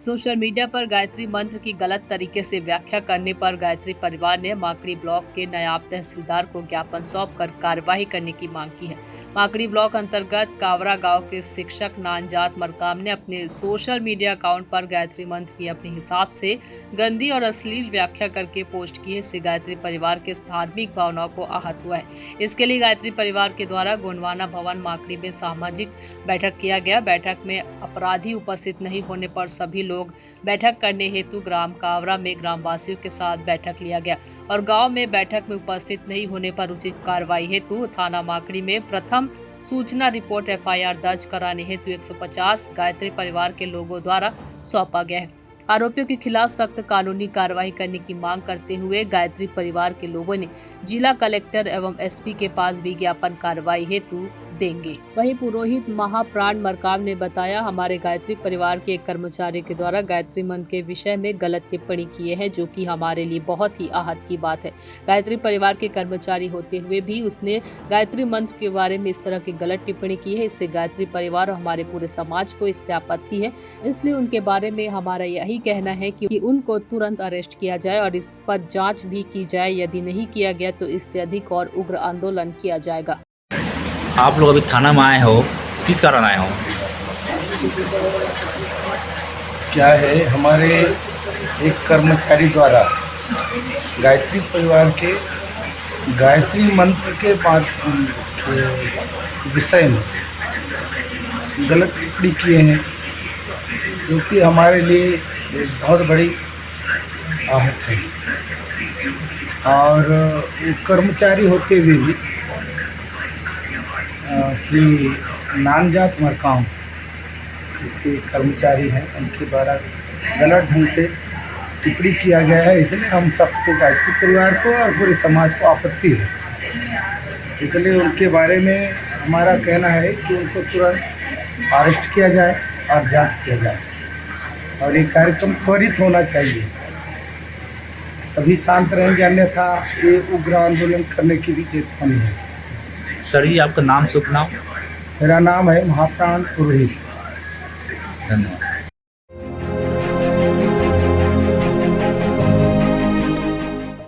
Social media पर गायत्री मंत्र की गलत तरीके से व्याख्या करने पर गायत्री परिवार ने माकड़ी ब्लॉक के नायब तहसीलदार को ज्ञापन सौंपकर कार्यवाही करने की मांग की है। माकड़ी ब्लॉक अंतर्गत कावरा गांव के शिक्षक नानजात मरकाम ने अपने सोशल मीडिया अकाउंट पर गायत्री मंत्र की अपने हिसाब से गंदी और अश्लील व्याख्या करके पोस्ट की है। इससे गायत्री परिवार के धार्मिक भावनाओं को आहत हुआ है। इसके लिए गायत्री परिवार के द्वारा गोंडवाना भवन माकड़ी में सामाजिक बैठक किया गया। बैठक में अपराधी उपस्थित नहीं होने पर सभी लोग बैठक करने हेतु ग्राम कावरा में ग्रामवासियों के साथ बैठक लिया गया और गांव में बैठक में उपस्थित नहीं होने पर उचित कार्रवाई हेतु थाना माकड़ी में प्रथम सूचना रिपोर्ट FIR दर्ज कराने हेतु 150 गायत्री परिवार के लोगों द्वारा सौंपा गया है। आरोपियों के खिलाफ सख्त कानूनी कार्रवाई करने की मांग करते हुए गायत्री परिवार के लोगों ने जिला कलेक्टर एवं SP के पास भी ज्ञापन कार्रवाई हेतु देंगे। वहीं पुरोहित महाप्राण मरकाम ने बताया, हमारे गायत्री परिवार के एक कर्मचारी के द्वारा गायत्री मंत्र के विषय में गलत टिप्पणी किए हैं, जो कि हमारे लिए बहुत ही आहत की बात है। गायत्री परिवार के कर्मचारी होते हुए भी उसने गायत्री मंत्र के बारे में इस तरह की गलत टिप्पणी की है। इससे गायत्री परिवार और हमारे पूरे समाज को इससे आपत्ति है। इसलिए उनके बारे में हमारा यही कहना है कि उनको तुरंत अरेस्ट किया जाए और इस पर जाँच भी की जाए। यदि नहीं किया गया तो इससे अधिक और उग्र आंदोलन किया जाएगा। आप लोग अभी थाना में आए हो, किस कारण आए हो? क्या है, हमारे एक कर्मचारी द्वारा गायत्री परिवार के गायत्री मंत्र के विषय में गलत टिप्पणी किए हैं, जो कि हमारे लिए एक बहुत बड़ी आहत है। और कर्मचारी होते हुए भी श्री नानजात मरकाम के कर्मचारी हैं, उनके द्वारा गलत ढंग से टिप्पणी किया गया है। इसलिए हम सबको गायत्री परिवार को और पूरे समाज को आपत्ति है। इसलिए उनके बारे में हमारा कहना है कि उनको तुरंत अरेस्ट किया जाए और जांच किया जाए और ये कार्यक्रम त्वरित होना चाहिए, तभी शांत रहेंगे, अन्यथा ये उग्र आंदोलन करने की भी चेतावनी है। सर जी, आपका नाम शुभ नाम? मेरा नाम है महाप्राण पुरोहित। धन्यवाद।